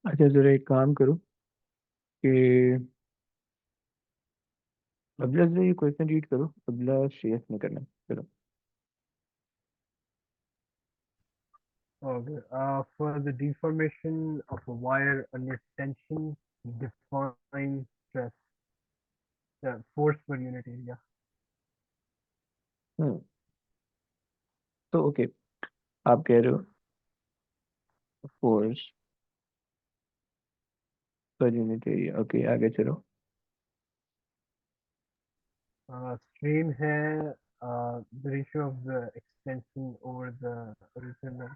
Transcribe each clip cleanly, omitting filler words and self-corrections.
अच्छा जरा एक काम करो कि अगला से ये क्वेश्चन रीड करो, अगला शेष में करना चलो। Okay. For the deformation of a wire under tension, define stress, force per unit area. हम्म। तो ओके, आप कह रहे हो force per unit area. Okay आगे चलो। Strain है the ratio of the extension over the original.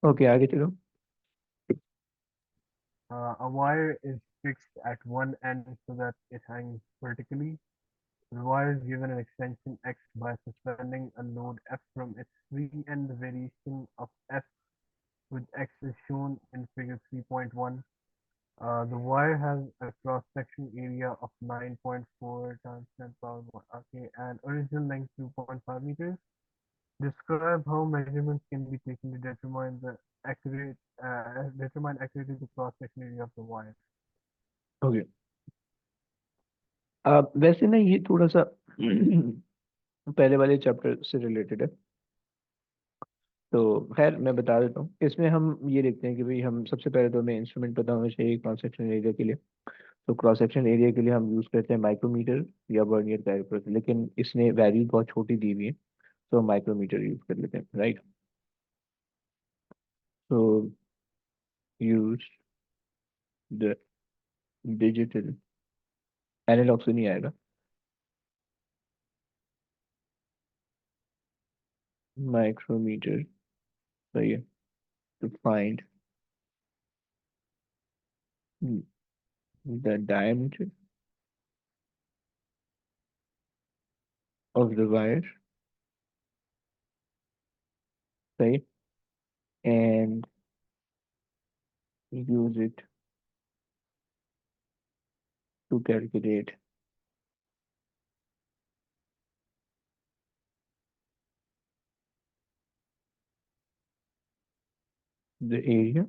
Okay आगे चलो। A wire is fixed at one end so that it hangs vertically. The wire is given an extension x by suspending a load F from its free end. The variation of F with x is shown in figure 3.1. The wire has a cross-section area of 9.4 times 10 power 1. Okay, and original length 2.5 meters. Describe how measurements can be taken to determine accurately the cross-section area of the wire. Okay, आप वैसे ना ये थोड़ा सा पहले वाले chapter से related है। तो खैर मैं बता देता हूँ, इसमें हम ये देखते हैं कि भाई हम सबसे पहले तो हमें इंस्ट्रूमेंट पता होना चाहिए क्रॉस सेक्शन एरिया के लिए। तो क्रॉस सेक्शन एरिया के लिए हम यूज़ करते हैं माइक्रोमीटर या वर्नियर कैलिपर, लेकिन इसने वैल्यू बहुत छोटी दी हुई है, तो हम माइक्रोमीटर यूज़ कर लेते हैं, राइट। तो यूज द डिजिटल, एनालॉग से नहीं आएगा, माइक्रोमीटर, सही है। To find the diameter of the wire, सही, and use it to calculate the area,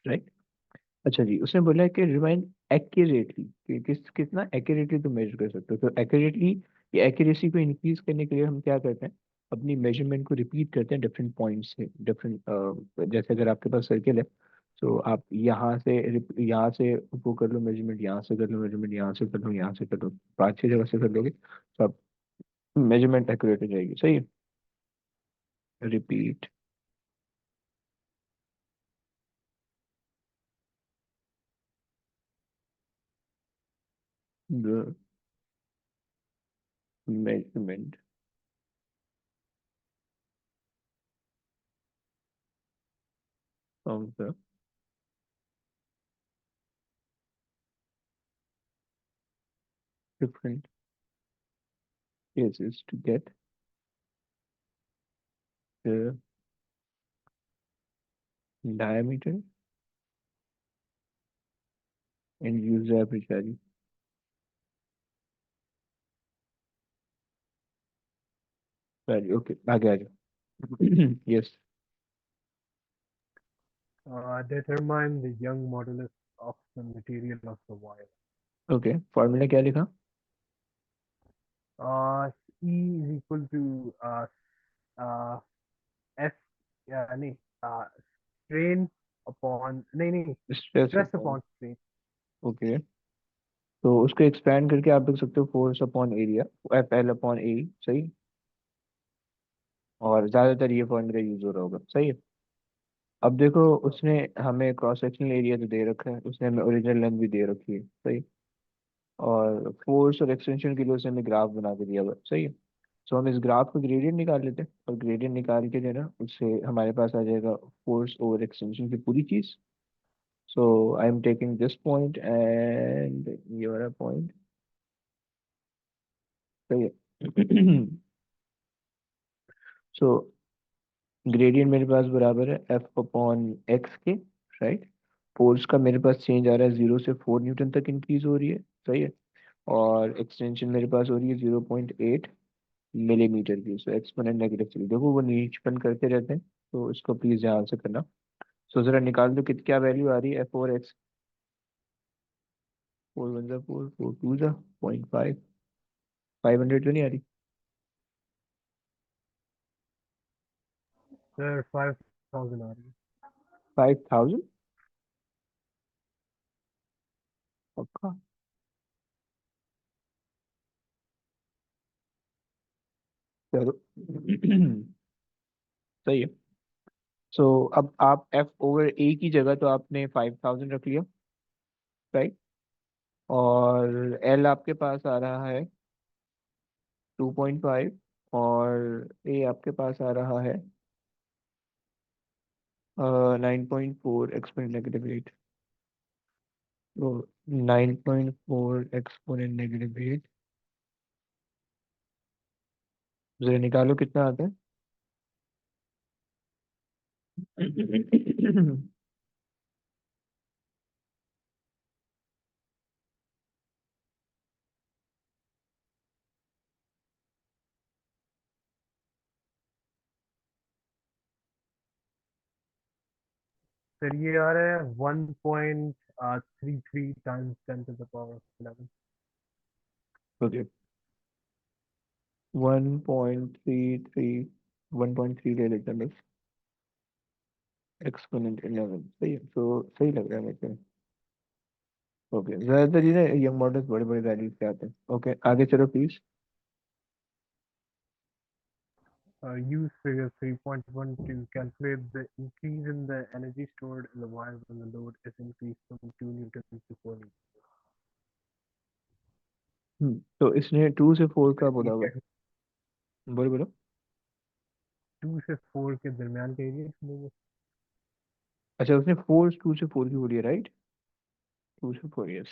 right. अच्छा जी, उसने बोला है कि रिमाइंड एक्यूरेटली, कि कितना एक्यूरेटली तुम मेजर कर सकते हो। तो एक्यूरेटली, ये एक्यूरेसी को इंक्रीज करने के लिए हम क्या करते हैं, अपनी मेजरमेंट को रिपीट करते हैं डिफरेंट पॉइंट से, डिफरेंट, जैसे अगर आपके पास सर्किल है, तो आप यहाँ से वो कर लो मेजरमेंट, यहाँ से कर लो मेजरमेंट, यहाँ से कर लो, यहाँ से कर लो, 5-6 जगह से कर लोगे तो आप मेजरमेंट एक्यूरेट हो जाएगी, सही है। Repeat the measurement of the different cases to get the diameter and use the average value। Value, okay, आगे आ जाओ। Yes, Determine the Young modulus of the material of the wire. okay, formula क्या लिखा? Uh, E is equal to uh, S, नहीं, uh, strain upon, नहीं, stress stress upon, upon strain. Okay. तो उसको expand करके आप लिख सकते हो force upon area, F L upon A, सही। और ज्यादातर ये फॉर्मूला यूज हो रहा होगा, सही है। अब देखो, उसने हमें क्रॉस सेक्शनल एरिया तो दे रखा है, उसने हमें ओरिजिनल लेंथ भी दे रखी है, सही। और फोर्स और एक्सटेंशन के लिए उसने हमें ग्राफ बना के दिया हुआ है, सही है। तो हम इस ग्राफ को ग्रेडियंट निकाल लेते हैं, और ग्रेडियंट निकाल के जो है ना, उससे हमारे पास आ जाएगा फोर्स ओवर एक्सटेंशन की पूरी चीज। So I am taking this point and ये वाला पॉइंट, सही है। सो ग्रेडियंट मेरे पास बराबर है एफ अपॉन एक्स के, राइट। फोर्स का मेरे पास चेंज आ रहा है 0 से 4 न्यूटन तक इंक्रीज हो रही है, सही है। और एक्सटेंशन मेरे पास हो रही है 0.8 मिलीमीटर की। सो एक्सपोनेंट -3, देखो वो नीचपन करते रहते हैं, तो इसको प्लीज ध्यान से करना। सो जरा निकाल दो कित क्या वैल्यू आ रही है F4x। 4 1 4, 4 2 0.5, 500 तो नहीं आ रही? सर 5000 आ रही है। 5000 पक्का? चलो सही है। सो अब आप F/A की जगह तो आपने 5000 रख लिया, राइट। और L आपके पास आ रहा है 2.5, और A आपके पास आ रहा है 9.4 एक्सपोनेंट -8। तो 9.4 एक्सपोनेंट -8, जरा निकालो कितना आता है। सर ये आ रहा है 1.33 times 10 to the power of 11। Okay, 1.33, 1.3 ले लेते हैं बस, एक्सपोनेंट 11, सही है। तो सही लग रहा है मेरे को। ओके, ज्यादातर ये ना यंग मॉडल्स बड़े बड़े वैल्यूज के आते हैं। ओके, आगे चलो please. Use figure 3.1 to calculate the increase in the energy stored in the wire when the load is increased from 2 newtons to 4 newtons। तो इसने 2 से 4 का ये बोला हुआ क्या है। बोलो बोलो। 2 से 4 के दरमियान का एरिया इसमें। अच्छा, उसने फोर्स 2 से 4 की बोली है, राइट। 2 से 4, यस।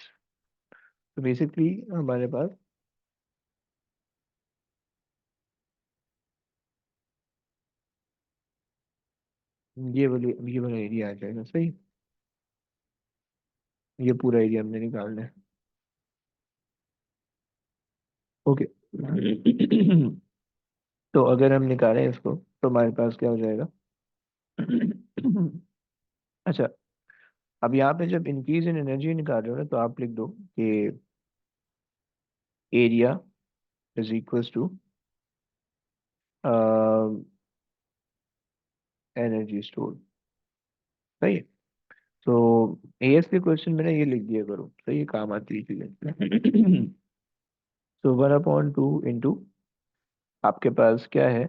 तो बेसिकली हमारे पास ये वाला एरिया आ जाएगा, सही। ये पूरा एरिया हमने निकालना है। ओके तो अगर हम निकालें इसको तो हमारे पास क्या हो जाएगा। अच्छा, अब यहाँ पे जब इंक्रीज इन एनर्जी निकाल रहे हो ना, तो आप लिख दो कि area is equals to energy store, सही है। तो एएस के क्वेश्चन में ना ये लिख दिया करो, सही है, काम आती है चीजें। तो 1/2 आपके पास क्या है,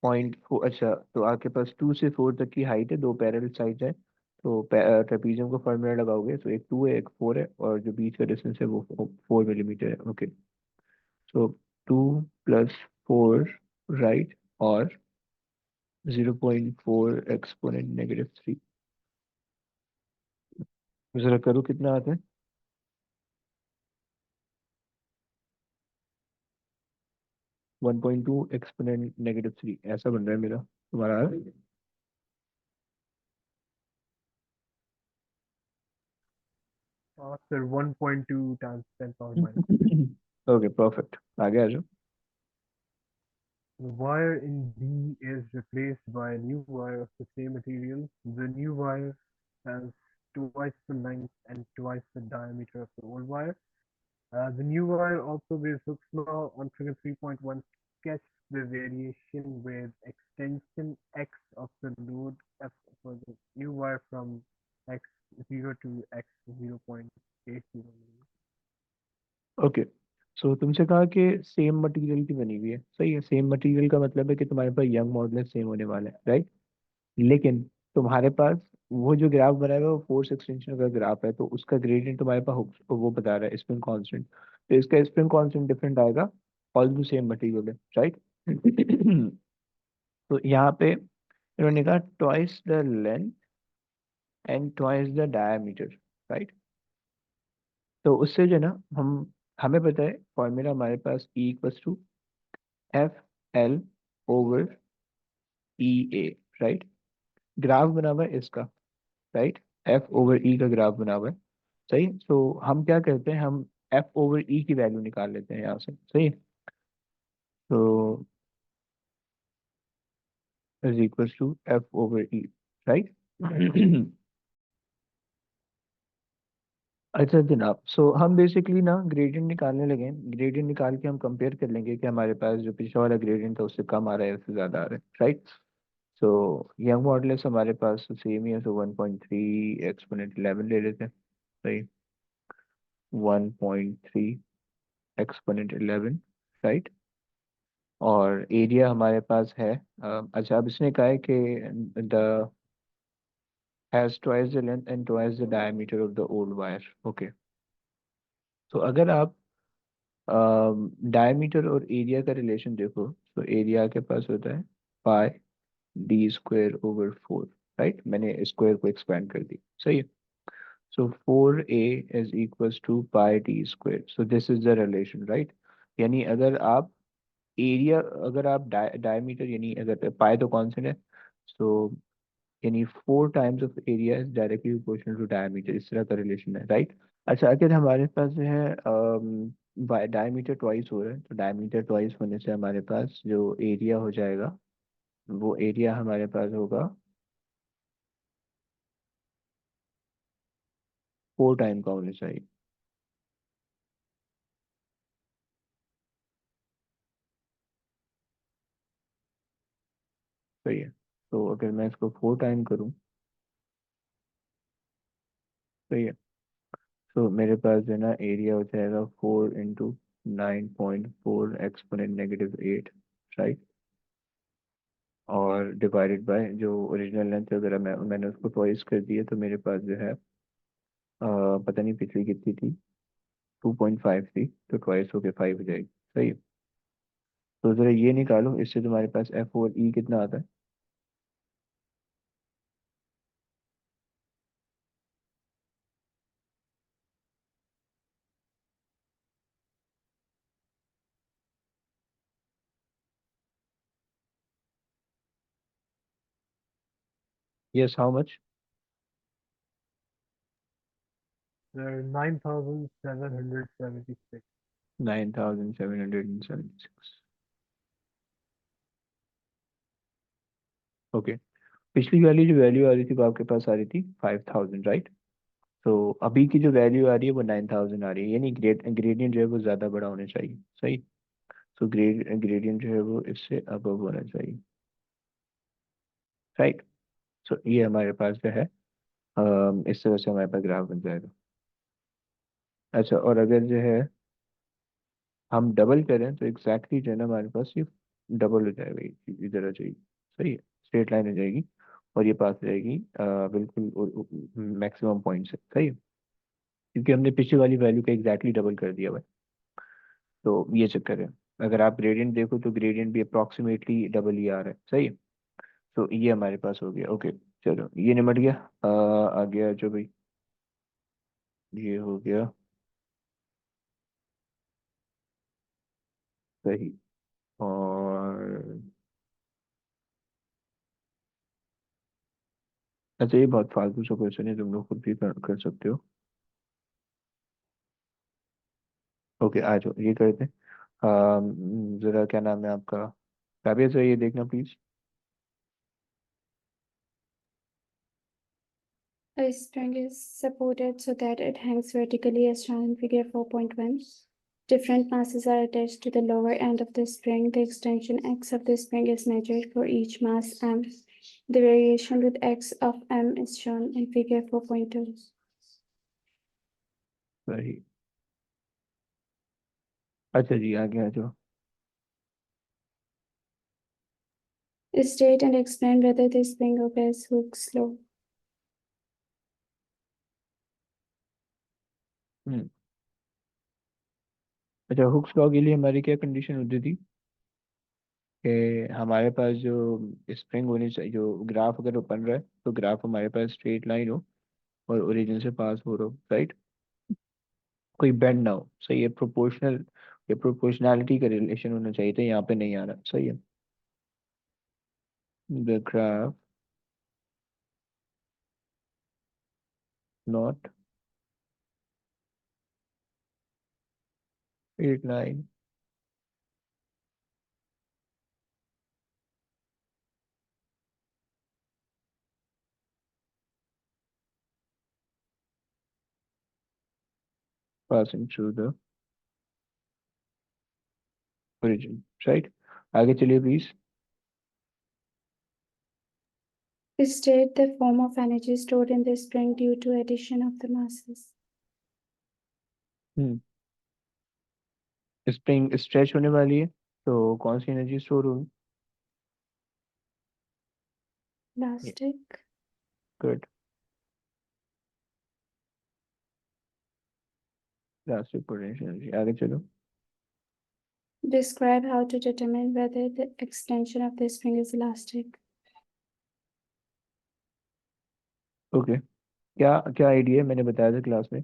0.4। अच्छा, तो आपके पास 2 से 4 तक की हाइट है, दो पैरेलल साइड है। तो ट्रेपीजियम को फॉर्मूला लगाओगे तो एक 2 है, एक 4 है, और जो बीच का डिस्टेंस है वो 4 मिलीमीटर है। ओके, सो 2 + 4, राइट, और 0.4 एक्सपोनेंट -3। जरा करो कितना आता है। 1.2 एक्सपोनेंट -3 ऐसा बन रहा है मेरा, तुम्हारा आ रहा है? Sir 1.2 times 10 power - 6। Okay, perfect, आगे आ जाओ। The wire in B is replaced by a new wire of the same material. The new wire has twice the length and twice the diameter of the old wire. The new wire also bears Hooke's law on figure 3.1. Sketch the variation with extension x of the load f for the new wire from x0 to x0.80 mm. Okay, so तुमसे कहा कि same material की बनी हुई है, सही है। Same material का मतलब है कि तुम्हारे पास यंग मॉडल सेम होने वाला है, राइट। लेकिन तुम्हारे पास वो जो ग्राफ बनाया हुआ है वो फोर्स एक्सटेंशन का ग्राफ है, तो उसका ग्रेडियंट तुम्हारे पास वो बता रहा है स्प्रिंग कांस्टेंट। तो इसका स्प्रिंग कांस्टेंट डिफरेंट आएगा, ऑल दो सेम मटेरियल है, राइट। तो यहाँ पे इन्होंने कहा twice the length and twice the diameter, right. तो उससे जो है ना, हमें पता है फॉर्मूला हमारे पास E = F L/E A, right. Graph बना हुआ है इसका, राइट, एफ ओवर ई का ग्राफ बना हुआ है। सही, तो हम क्या करते हैं, हम एफ ओवर ई की वैल्यू निकाल लेते हैं यहाँ से। सही, तो is equal to F over E, right. अच्छा जनाब, सो हम बेसिकली ना ग्रेडियंट निकालने लगे हैं। ग्रेडियंट निकाल के हम कंपेयर कर लेंगे कि हमारे पास जो पिछला वाला ग्रेडियंट था उससे कम आ रहा है, उससे ज़्यादा आ रहा है, राइट। सो यंग मॉडलेस हमारे पास सेम ही है, सो 1.3 एक्सपोनेंट 11 ले लेते हैं। सही, 1.3 एक्सपोनेंट 11, राइट। और एरिया हमारे पास है, अच्छा अब इसने कहा है कि the has twice the length and twice the diameter of the old wire. Okay, तो अगर आप डायमीटर और एरिया का रिलेशन देखो, तो एरिया के पास होता है pi D square over four, right. मैंने स्क्वायर को एक्सपेंड कर दी, सही है। So 4a is equals to pi D square, so this is the relation, right. यानी अगर आप एरिया, अगर आप डायमीटर, यानी अगर पाई तो कांस्टेंट है, सो यानी 4 times of area is directly proportional to diameter, इस तरह का रिलेशन है, राइट। अच्छा, अगर हमारे पास जो है डायमीटर ट्वाइस हो रहा है, तो डायमीटर ट्वाइस होने से हमारे पास जो एरिया हो जाएगा, वो एरिया हमारे पास होगा 4 टाइम का होना चाहिए। सही है, तो अगर मैं इसको 4 टाइम करूँ, सही है, तो मेरे पास जो है ना एरिया हो जाएगा 4 इंटू 9.4 एक्सपोनेंट -8, राइट। और डिवाइडेड बाय जो ओरिजिनल लेंथ, अगर मैंने उसको ट्वाइस कर दिया, तो मेरे पास जो है पता नहीं पिछली कितनी थी, 2.5 थी, तो ट्वाइस होके 5 हो जाएगी। सही है, तो ज़रा ये निकालो, इससे तुम्हारे पास एफ और ई कितना आता है। Yes, how much? 9776. 9776। ओके, पिछली वाली जो वैल्यू आ रही थी वो आपके पास आ रही थी 5000, राइट। तो अभी की जो वैल्यू आ रही है वो 9000 आ रही है, यानी ग्रेडियंट जो है वो ज़्यादा बड़ा होना चाहिए। सही, तो ग्रेडियंट जो है वो इससे अबव होना चाहिए, राइट। सो ये हमारे पास जो है इस तरह से हमारे पास ग्राफ बन जाएगा। अच्छा, और अगर जो है हम डबल करें, तो एग्जैक्टली जो है ना हमारे पास ये डबल हो जाएगा, ये इधर आ जाएगी। सही है, स्ट्रेट लाइन हो जाएगी, और ये पास हो जाएगी बिल्कुल मैक्सिमम पॉइंट से। सही है, क्योंकि हमने पिछली वाली वैल्यू का एग्जैक्टली डबल कर दिया हुआ है, तो ये चक्कर है। अगर आप ग्रेडियंट देखो, तो ग्रेडियंट भी अप्रॉक्सीमेटली डबल ही आ रहा है। सही है, तो ये हमारे पास हो गया। ओके, चलो ये निमट गया। आ गया जो भाई, ये हो गया सही। और अच्छा, ये बहुत फालतू सा क्वेश्चन है, तुम लोग खुद भी कर सकते हो। ओके, आ जाओ, ये करते हैं। जरा क्या नाम है आपका, काबिल से ये देखना please. A string is supported so that it hangs vertically as shown in figure 4.1. Different masses are attached to the lower end of the spring. The extension x of the spring is measured for each mass m. The variation with x of m is shown in figure 4.2. सही, अच्छा जी, आगे आ जाओ। State and explain whether the spring obeys Hooke's law. हम्म, अच्छा, Hooke's law के लिए हमारी क्या condition होती थी कि हमारे पास जो स्प्रिंग होनी चाहिए, जो ग्राफ अगर वो बन रहा है, तो ग्राफ हमारे पास स्ट्रेट लाइन हो और ओरिजिन से पास हो रहा हो, राइट। कोई बेंड ना हो। सही है, प्रोपोर्शनल, ये प्रोपोर्शनैलिटी का रिलेशन होना चाहिए था, यहाँ पे नहीं आ रहा। सही है, the graph not 89 passing through the origin, right? आगे चलिए please. State the form of energy stored in the spring due to addition of the masses. Spring stretch होने वाली है, तो कौन सी एनर्जी स्टोर होगी? Elastic. Good, elastic potential energy. आगे चलो। Describe how to determine whether the extension of the spring is elastic. Okay, क्या क्या आइडिया है, मैंने बताया था क्लास में।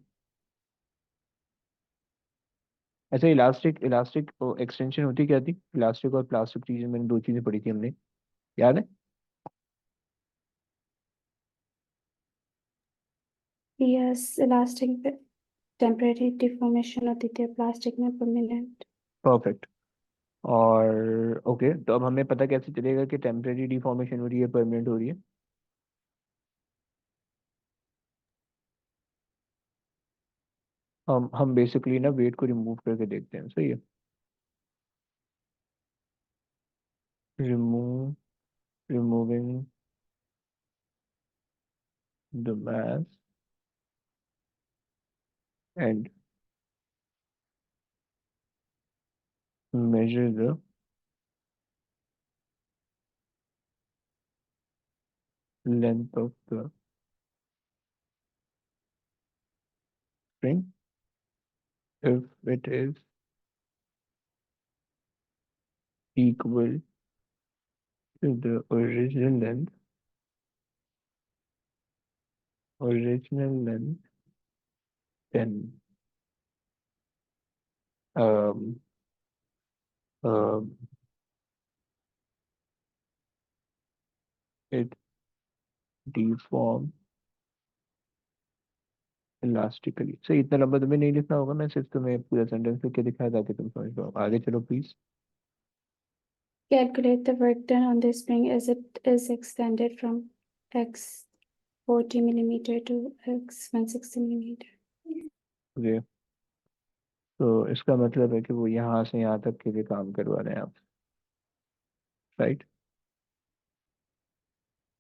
ऐसे इलास्टिक इलास्टिक एक्सटेंशन होती क्या थी? इलास्टिक और प्लास्टिक चीजें, मैंने दो चीजें पढ़ी थी हमने, याद है? Yes, elastic temporary deformation होती थी, plastic में permanent. परफेक्ट। और ओके, तो अब हमें पता कैसे चलेगा कि टेम्परेरी डिफॉर्मेशन हो रही है, परमानेंट हो रही है? हम बेसिकली ना वेट को रिमूव करके देखते हैं, सही है? Remove removing the mass and measure the length of the string if it is equal to the original length, then um, um, it deform elastically। सही, इतना लंबा तुम्हें नहीं लिखना होगा, मैं सिर्फ तुम्हें पूरा सेंटेंस लिख के दिखाया ताकि तुम समझ पाओ। आगे चलो please. Calculate the work done on the spring as it is extended from x 40 millimeter to x 160 millimeter. Okay, तो इसका मतलब है कि वो यहाँ से यहाँ तक के लिए काम करवा रहे हैं आप, राइट?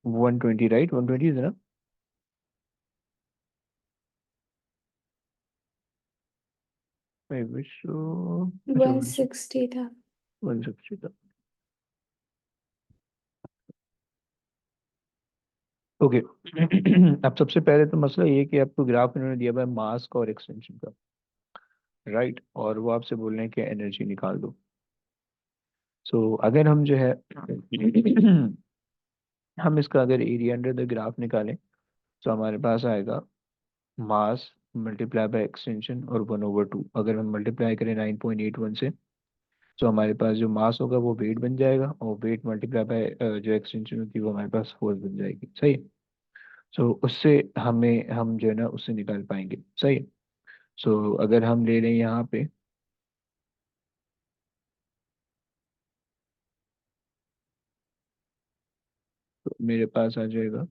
120, राइट? 120 है ना? मैं विश्व, अच्छा 160 था। 160 था। ओके। अब सबसे पहले तो मसला ये है कि आपको ग्राफ इन्होंने दिया हुआ है मास का और एक्सटेंशन का, राइट? और वो आपसे बोल रहे हैं कि एनर्जी निकाल दो। सो अगर हम जो है हम इसका अगर एरिया अंडर द ग्राफ निकालें, तो हमारे पास आएगा मास मल्टीप्लाई बाय एक्सटेंशन और 1/2। अगर हम मल्टीप्लाई करें 9.81 से, तो हमारे पास जो मास होगा वो वेट बन जाएगा, और वेट मल्टीप्लाई बाय जो एक्सटेंशन होती है वो हमारे पास फोर्स बन जाएगी, सही? सो उससे हम जो है ना उससे निकाल पाएंगे, सही? सो अगर हम ले लें यहाँ पे, तो मेरे पास आ जाएगा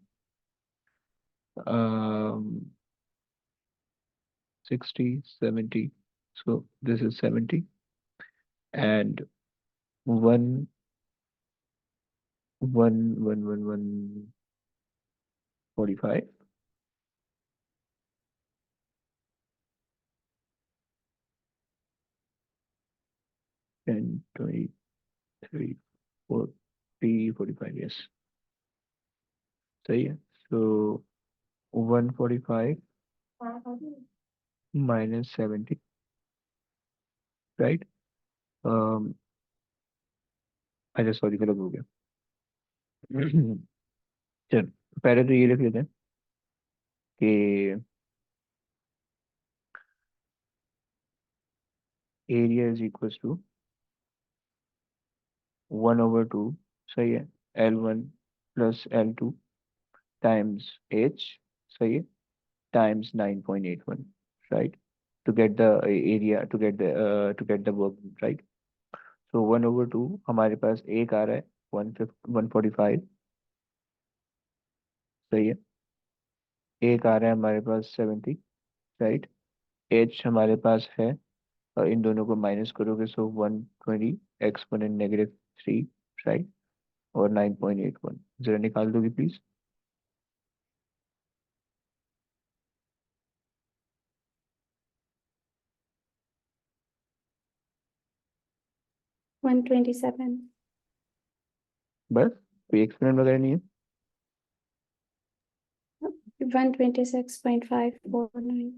60 70। सो this is 70 and one one one one one 45 10 23 40 45, yes, सही है। सो 145 -70, राइट? अच्छा सॉरी, गलत हो गया। चल, पहले तो ये लिख लेते हैं कि एरिया इज इक्वल टू 1/2, सही है, L1 + L2 टाइम्स H, सही है। times 9.81, right? To get the area, to get the work, right? So 1/2 हमारे पास एक आ रहा है 145, सही है। एक आ रहा है हमारे पास 70, राइट। एच हमारे पास है, और इन दोनों को माइनस करोगे सो 120 एक्सपोनेंट -3, राइट। और 9.81 जरा निकाल दोगे प्लीज। 127. बस, कोई एक्सपेरिमेंट वगैरह नहीं है। 126.549.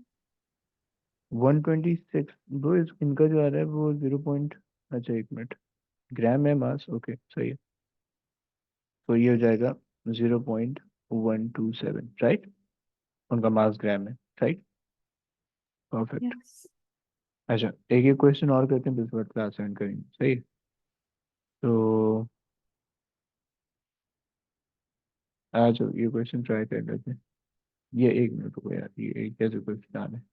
126 ब्रो, इनका जो आ रहा है वो 0 पॉइंट, अच्छा एक मिनट, ग्राम है मास, ओके सही है। तो ये हो जाएगा 0.127, राइट। उनका मास ग्राम है, राइट। परफेक्ट। Yes. अच्छा, एक एक क्वेश्चन और करते हैं, फिर क्लास एंड करेंगे, सही है। तो आ जाओ, ये क्वेश्चन ट्राई कर लेते हैं। ये एक मिनट रुको यार, ये कैसे क्वेश्चन आना है।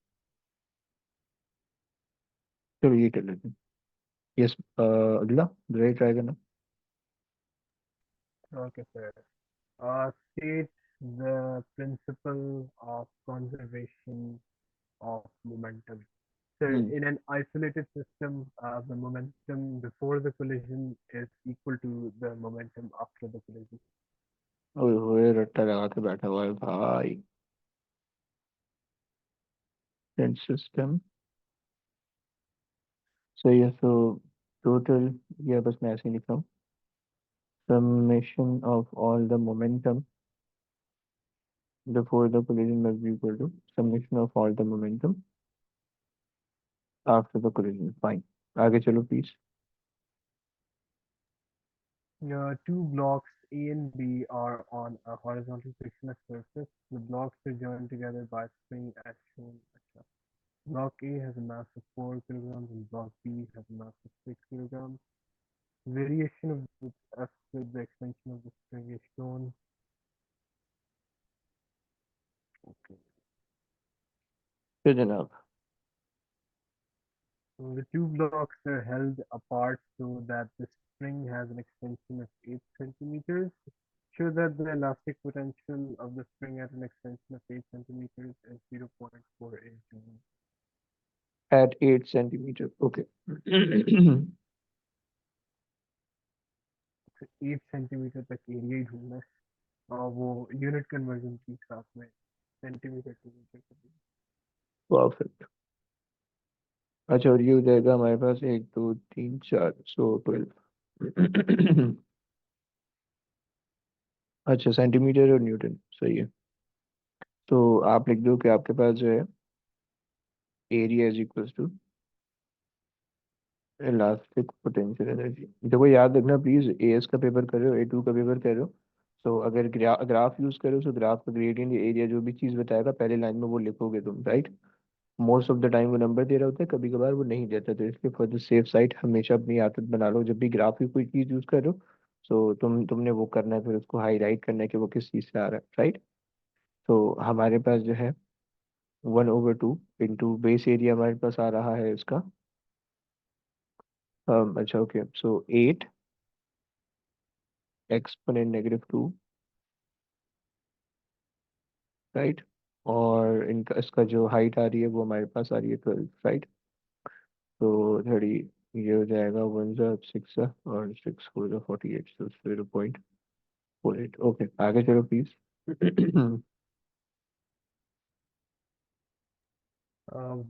चलो ये कर लेते हैं। यस, अगला ग्रेड ट्राई करना। Okay, sir. State the principle of conservation of momentum. So, hmm. in an isolated system, the momentum before the collision is equal to the momentum after the collision. ओए होए, रट्टा लगा के बैठा हुआ है भाई। सिस्टम, सही है। सो टोटल, ये बस मैं ऐसे ही लिख रहा हूँ, summation of all the momentum before the collision must be equal to summation of all the momentum after the collision, fine। आगे चलो please. Two blocks A and B are on a horizontal frictionless surface. The blocks are joined together by spring as shown. अच्छा. Block A has a mass of 4 kilograms and block B has a mass of 6 kilograms. Variation of the F with the extension of the spring is shown. Okay. तो जनाब, So the two blocks are held apart so that the spring has an extension of 8 centimeters. Show that the elastic potential of the spring at an extension of 8 centimeters is 0.48 joules. at 8 centimeter, okay। 8 centimetre तक area ही ढूंढना है और वो unit conversion के हिसाब में centimetre to metre कर दिया। परफेक्ट। अच्छा, और ये हो जाएगा हमारे पास 1 2 3 4, सो 12। अच्छा, सेंटीमीटर और न्यूटन, सही है। तो आप लिख दो कि आपके पास जो है area is equal to elastic potential energy. देखो याद रखना प्लीज, एएस का पेपर कर रहे हो, ए2 का पेपर कर रहे हो, तो अगर ग्राफ यूज करो तो ग्राफ का ग्रेडियंट एरिया जो भी चीज बताएगा पहले लाइन में वो लिखोगे तुम, right. Most of the time वो नंबर दे रहा होता है, कभी कभार वो नहीं देता, तो इसलिए फॉर द सेफ साइड हमेशा अपनी आदत बना लो, जब भी ग्राफ की कोई चीज यूज कर रहे हो तो तुमने वो करना है, फिर उसको हाईलाइट करना है कि वो किस चीज से आ रहा है, राइट। तो हमारे पास जो है 1/2 इंटू बेस एरिया हमारे पास आ रहा है इसका, अच्छा ओके, सो 8 एक्सपोनेंट -2, राइट। और इनका इसका जो हाइट आ रही है वो हमारे पास आ रही है 12, राइट। तो थोड़ी, ये हो जाएगा 1 6 और 6 4 48, तो 0.48, ओके आगे चलो please.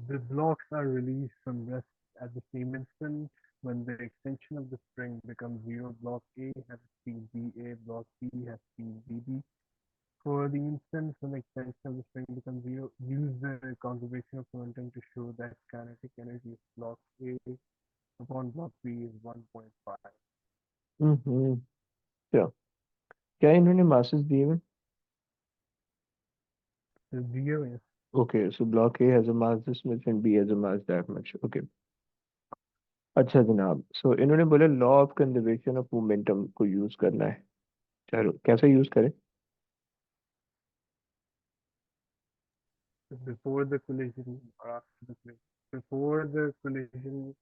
The blocks are released from rest at the same instant when the extension of the spring becomes zero. Block A has speed BA, block B has speed BB. For the instance when the extension of the spring becomes zero, use the conservation of momentum to show that kinetic energy of block A upon block B is 1.5. हम्म, क्या क्या इन्होंने masses दिए हुए? So दिए हुए हैं। Okay, so block A has a mass this much and B has a mass that much, okay. अच्छा जनाब, सो इन्होंने बोला law of conservation of momentum को यूज करना है, चलो कैसे यूज करें? before the collision or after the collision? Before the collision,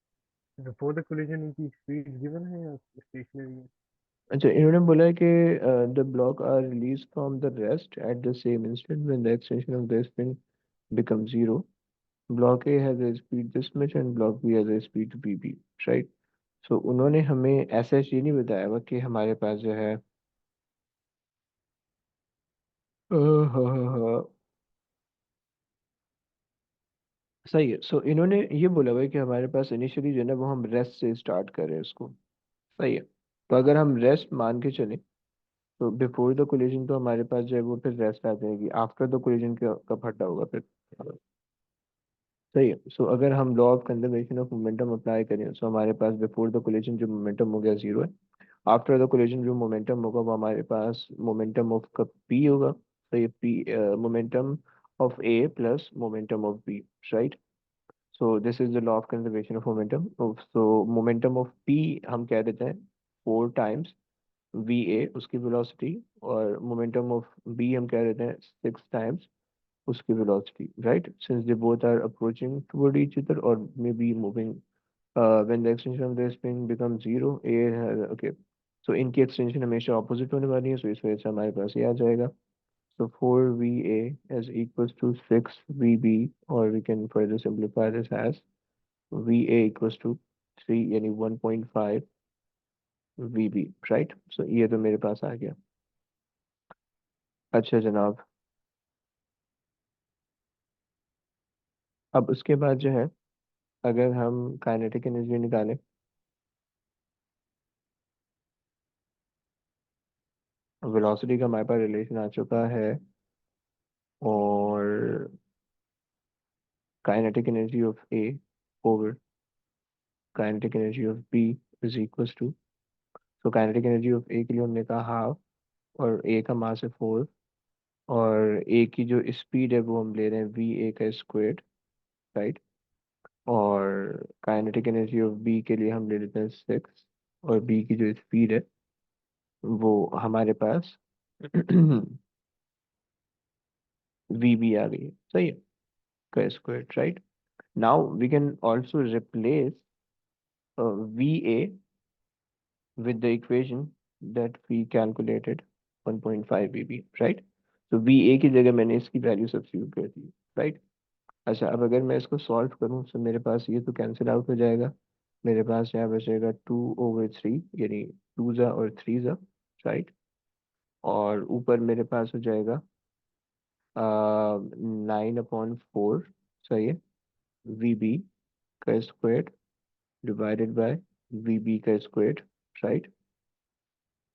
before the collision इनकी speed given है या stationary है? अच्छा, इन्होंने बोला है कि the block are release from the rest at the same instant when the extension of the spring become zero. Block A has a speed this much and block B has a speed VB, right. So उन्होंने हमें ऐसा ये नहीं बताया हुआ कि हमारे पास जो है हाँ, हाँ, हाँ, सही है. सो इन्होंने ये बोला हुआ है कि हमारे पास इनिशियली जो है ना वो हम रेस्ट से स्टार्ट करें उसको. सही है. तो अगर हम रेस्ट मान के चलें तो बिफोर द कोलिजन तो हमारे पास जो है वो फिर रेस्ट आ जाएगी. आफ्टर द कोलिजन कब हटा होगा फिर. सही है. सो अगर हम law of conservation of momentum apply करें तो हमारे पास बिफोर द कोलिजन जो मोमेंटम हो गया जीरो है. आफ्टर द कोलिजन जो मोमेंटम होगा वो हमारे पास मोमेंटम ऑफ का पी होगा. तो ये P momentum of A plus momentum of B, right. So this is the law of conservation of momentum. So momentum of P हम कह देते हैं 4 टाइम्स वी ए उसकी वेलोसिटी, और मोमेंटम ऑफ बी हम कह देते हैं 6 टाइम्स उसकी velocity, right. Since they both are approaching toward each other or may be moving when the extension of the spring become zero A. Okay. So इनकी extension हमेशा opposite होने वाली है, सो इस वजह से हमारे पास ये आ जाएगा. So 4VA is equals to 6VB, or we can further simplify this as VA equals to 3 यानी 1.5 VB, right? So ये तो मेरे पास आ गया. अच्छा जनाब, अब उसके बाद जो है अगर हम काइनेटिक एनर्जी निकालें, वेलोसिटी का हमारे पास रिलेशन आ चुका है, और kinetic energy of A over kinetic energy of B is equals to. तो काइनेटिक एनर्जी ऑफ ए के लिए हमने कहा हाफ, और ए का मास है 4, और ए की जो स्पीड है वो हम ले रहे हैं वी ए का स्क्वायर, राइट. और काइनेटिक एनर्जी ऑफ बी के लिए हम ले लेते हैं 6, और बी की जो स्पीड है वो हमारे पास वी बी आ गई है. सही है. का square, right. Now we can also replace V A with the equation that we calculated 1.5 bb, right. तो वी ए की जगह मैंने इसकी वैल्यू सब्स्टिट्यूट कर दी, राइट. अच्छा, अब अगर मैं इसको सॉल्व करूँ तो मेरे पास ये तो कैंसिल आउट हो जाएगा. मेरे पास यहाँ बचेगा 2/3, यानी 2 ज़ा और 3 ज़ा, राइट. और ऊपर मेरे पास हो जाएगा 9/4, सही है, वी बी का square divided by V B का स्क्वायर, राइट.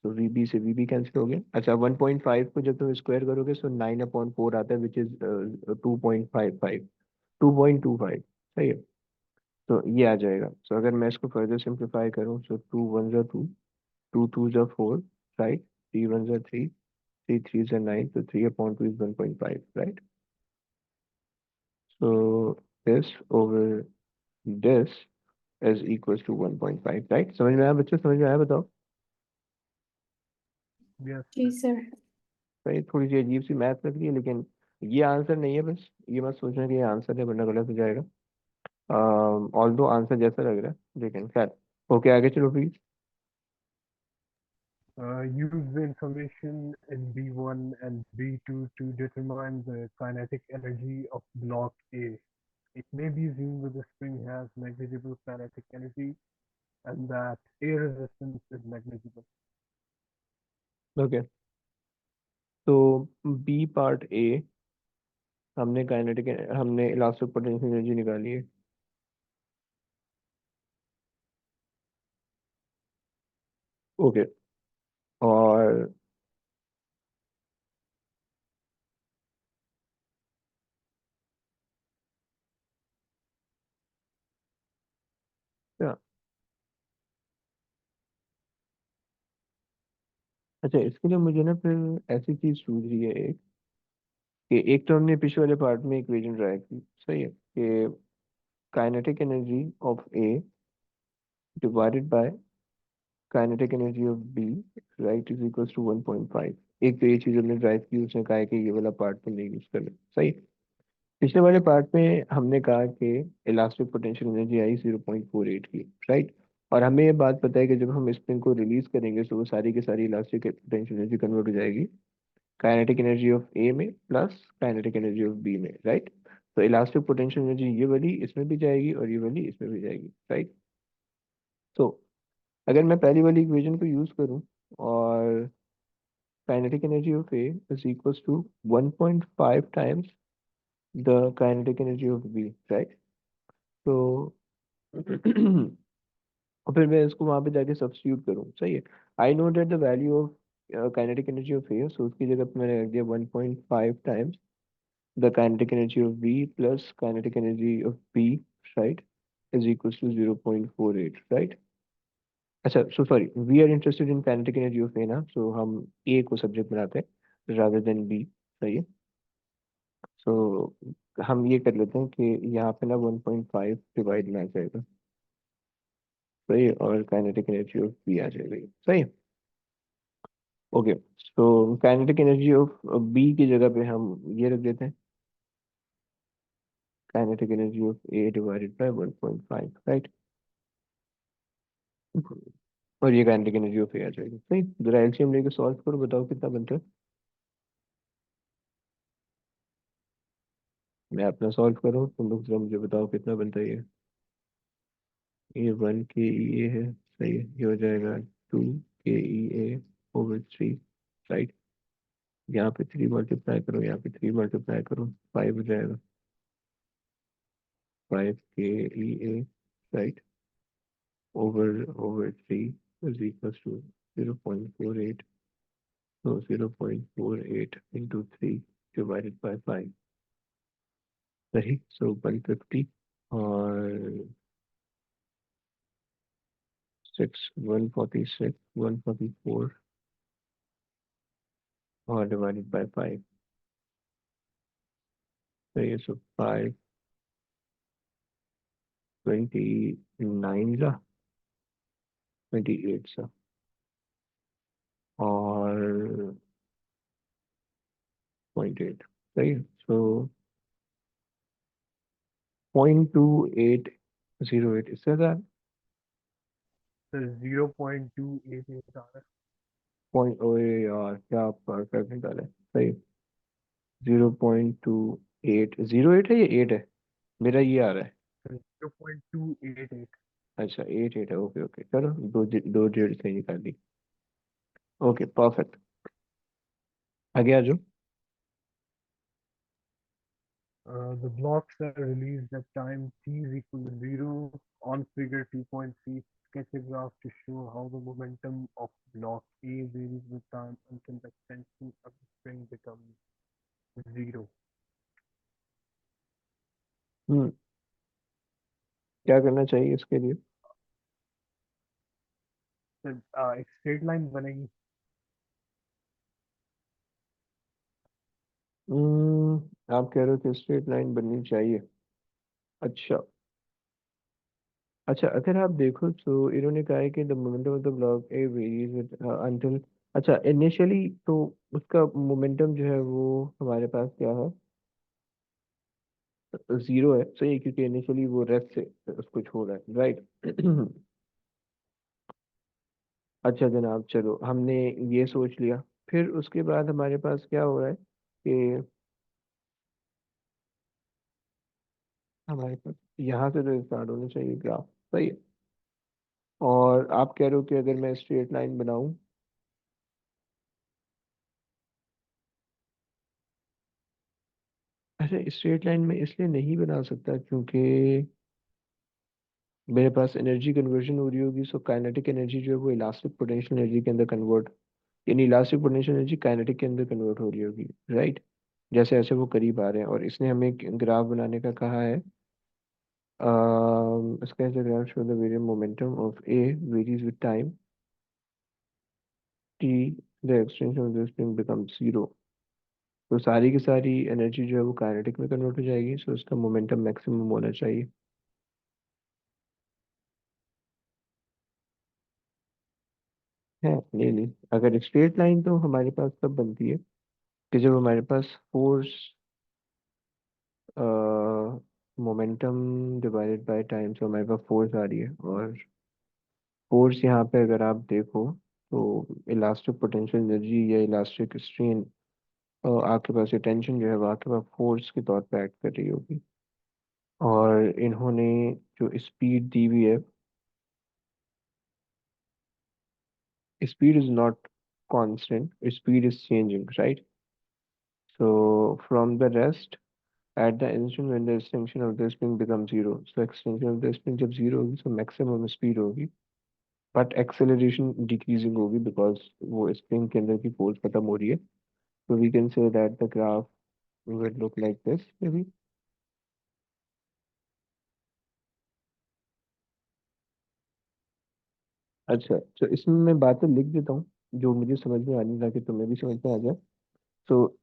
तो वी बी से वी बी कैंसिल हो गया. अच्छा, 1.5 को जब तुम स्क्वायर करोगे तो 9/4 आता है, विच इज 2.55, 2.25, सही है. तो ये आ जाएगा. तो अगर मैं इसको फर्दर सिंप्लीफाई करूँ तो 2 1 ज़ा 2, 2 2 ज़ा 4, राइट, 3 1 ज़ा 3, 3 3 ज़ा 9, तो 3/2 is 1.5, right. So this over this is equal to 1.5, right. समझ में आया बच्चों, समझ में आया बताओ. Yes, जी sir. सर. भाई थोड़ी सी अजीब सी मैथ लग रही है, लेकिन ये आंसर नहीं है. बस ये मत सोचना कि ये आंसर है वरना गलत हो जाएगा. ऑल दो आंसर जैसा लग रहा है, लेकिन खैर. ओके, आगे चलो please. Use the information in B1 and B2 to determine the kinetic energy of block A. It may be assumed that the spring has negligible kinetic energy and that air resistance is negligible. Okay. तो B part A, हमने elastic potential energy निकाली है. Okay. और क्या. अच्छा, इसके लिए मुझे ना फिर ऐसी चीज सूझ रही है एक, कि एक तो हमने पिछले वाले पार्ट में इक्वेशन ड्राइव की, सही है, कि kinetic energy of A divided by kinetic energy of B, right, is equals to 1.5. एक तो ये चीज हमने ड्राइव की, उसने कहा है कि ये वाला पार्ट तो नहीं यूज करना, सही. पिछले वाले पार्ट में हमने कहा कि इलास्टिक पोटेंशियल एनर्जी आई 0.48 की, राइट। और हमें ये बात पता है कि जब हम स्प्रिंग को रिलीज करेंगे तो वो सारी की सारी इलास्टिक पोटेंशियल एनर्जी कन्वर्ट हो जाएगी काइनेटिक एनर्जी ऑफ ए में plus kinetic energy of B में, राइट। तो इलास्टिक पोटेंशियल एनर्जी ये वाली इसमें भी जाएगी और ये वाली इसमें भी जाएगी, राइट। तो अगर मैं पहली वाली इक्वेशन को यूज करूं और kinetic energy of A is equals to 1.5 times the kinetic energy of B, right. तो और फिर मैं इसको वहां पे जाके सब्स्टिट्यूट करूँ, सही है। I know that the value of kinetic energy of A, so उसकी जगह पे मैंने रख दिया 1.5 times the kinetic energy of B plus kinetic energy of B, right, is equal to 0.48, right. अच्छा, so sorry, we are interested in kinetic energy of A ना, so हम ए को सब्जेक्ट बनाते हैं रादर देन बी, सही है। सो हम ये कर लेते हैं कि यहाँ पे ना 1.5 डिवाइड में आ जाएगा, सही है, और काइनेटिक एनर्जी ऑफ बी आ जाएगा, सही है। Okay, so kinetic energy of B की जगह पे हम ये रख देते हैं kinetic energy of A divided by 1.5, right. और ये काइनेटिक एनर्जी ऑफ ए आ जाएगी, सही। जरा एलसीएम लेके सॉल्व करो, बताओ कितना बनता है। मैं अपना सॉल्व करूँ, तुम लोग जरा मुझे बताओ कितना बनता है ये 1 के ई ए है, सही है। ये हो जाएगा 2 के ई ए ओवर 3, राइट। यहाँ पे 3 मल्टीप्लाई करो, यहाँ पे 3 मल्टीप्लाई करो, 5 हो जाएगा, 5 K E A, right, over 3 is equal to 0.48, so 0.48 into 3 divided by 5, सही। सो 150 और 6, 146, 144 और डिवाइडेड बाय 5, सही। सो 529 सा 28 सा और 0.8, सही। सो 0.2808 इससे ज़्यादा। सर 0.288 आ रहा है। पॉइंट, ओए यार क्या परफेक्ट निकाला है, सही। 0.2808 है, ये 8 है, मेरा ये आ रहा है। सर 0.288। अच्छा 8 8 है, ओके ओके, चलो दो डेढ़ सही निकाल दी। ओके परफेक्ट, आगे आ जाओ। The blocks are released at time t is equal to 0. On figure 2.3, sketch a graph to show how the momentum of block A varies with time until the extension of the spring becomes 0. हम्म, क्या करना चाहिए इसके लिए। तो एक straight line बनेगी। आप कह रहे हो कि स्ट्रेट लाइन बननी चाहिए। अच्छा, अच्छा, अगर आप देखो तो इन्होंने कहा है कि the momentum of the block A varies until, अच्छा इनिशियली तो उसका मोमेंटम जो है वो हमारे पास क्या है, 0 है, सही है, क्योंकि इनिशियली वो रेस्ट से उसको छोड़ रहा है, राइट। अच्छा जनाब, चलो हमने ये सोच लिया। फिर उसके बाद हमारे पास क्या हो रहा है कि हमारे पास यहाँ से तो स्टार्ट होना चाहिए ग्राफ, सही है। और आप कह रहे हो कि अगर मैं स्ट्रेट लाइन बनाऊं, ऐसे स्ट्रेट लाइन में इसलिए नहीं बना सकता क्योंकि मेरे पास एनर्जी कन्वर्जन हो रही होगी, सो काइनेटिक एनर्जी जो है वो इलास्टिक पोटेंशियल एनर्जी के अंदर कन्वर्ट, यानी इलास्टिक पोटेंशियल एनर्जी काइनेटिक के अंदर कन्वर्ट हो रही होगी, राइट। जैसे जैसे वो करीब आ रहे हैं, और इसने हमें ग्राफ बनाने का कहा है। इसका ऐसे graph show the variable momentum of A varies with time T, the extension of the spring become 0। तो सारी की सारी एनर्जी जो है वो काइनेटिक में कन्वर्ट हो जाएगी, सो उसका मोमेंटम मैक्सिमम होना चाहिए। है नहीं नहीं, अगर स्ट्रेट लाइन तो हमारे पास तब बनती है कि जब हमारे पास force momentum divided by time, तो हमारे पास फोर्स आ रही है, और फोर्स यहाँ पे अगर आप देखो तो इलास्टिक पोटेंशियल एनर्जी या इलास्टिक स्ट्रेन, आपके पास ये टेंशन जो है वो आपके पास फोर्स के तौर पे एक्ट कर रही होगी। और इन्होंने जो स्पीड दी हुई है, speed is not constant, speed is changing, right? So from the rest, at the instant when the extension of the spring becomes zero, so extension of the spring जब zero होगी, so maximum speed होगी, but acceleration decreasing होगी because वो spring के अंदर की force खत्म हो रही है. So we can say that the graph will look like this maybe. अच्छा, तो इसमें मैं बातें लिख देता हूँ जो मुझे समझ में आनी, ताकि तुम्हें भी समझ में आ जाए. So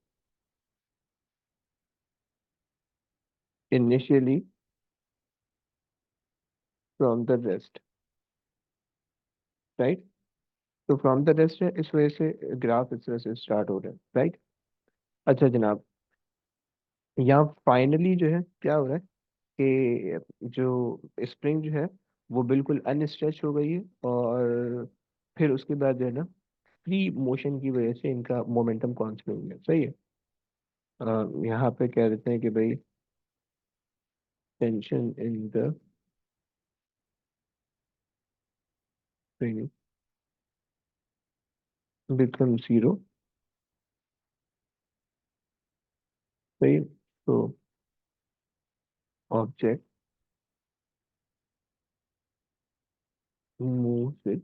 initially from the rest, right? तो फ्रॉम द रेस्ट है, इस वजह से ग्राफ इस तरह से स्टार्ट हो रहा है, राइट. अच्छा जनाब, यहाँ फाइनली जो है क्या हो रहा है कि जो स्प्रिंग जो है वो बिल्कुल अनस्ट्रेच हो गई है, और फिर उसके बाद जो है ना, फ्री मोशन की वजह से इनका मोमेंटम कांस्टेंट हो गया, सही है. यहाँ पे कह देते हैं कि भाई tension in the spring become zero, सही है. तो object move with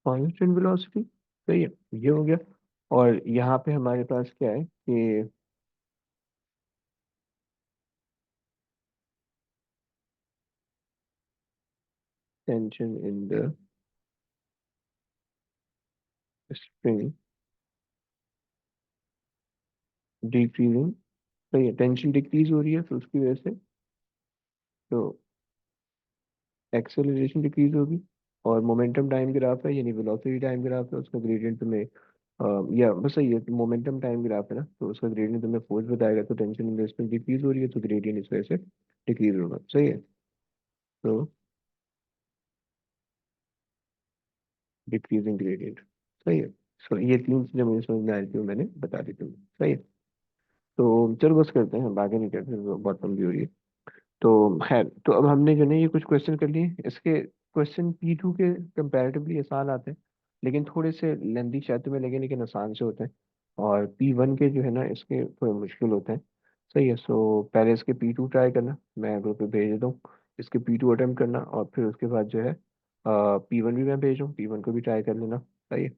constant velocity, सही है. ये हो गया. और यहाँ पे हमारे पास क्या है कि tension in the spring decreasing, सही है, टेंशन डिक्रीज हो रही है, तो उसकी वजह से तो एक्सेलरेशन डिक्रीज होगी. और मोमेंटम टाइम ग्राफ है, यानी वेलोसिटी टाइम ग्राफ है, उसका ग्रेडियंट तुम्हें या बस सही है, मोमेंटम टाइम ग्राफ है ना, तो उसका ग्रेडियंट तुम्हें फोर्स बताएगा, तो tension in the spring decrease हो रही है, तो ग्रेडियंट इस वजह से डिक्रीज होगा, सही है. तो डिक्रीजिंग ग्रेडियंट, सही है. सो ये तीन चीजें मुझे समझ में आ रही थी, वो मैंने बता दी तुम्हें, सही है. तो चलो बस करते हैं, बाकी नहीं करते, बहुत लंबी हो रही है. तो खैर, तो अब हमने जो है ये कुछ क्वेश्चन कर लिए. इसके क्वेश्चन P2 के कंपैरेटिवली आसान आते हैं, लेकिन थोड़े से लेंदी शायद तुम्हें लगे, लेकिन आसान से होते हैं. और P1 के जो है ना, इसके थोड़े मुश्किल होते हैं, सही है. सो पहले इसके P2 ट्राई करना, मैं ग्रुप पे भेज देता हूँ. इसके P2 अटेम्प्ट करना, और फिर उसके बाद जो है P1 भी मैं भेज दूँ, P1 को भी ट्राई कर लेना, सही है.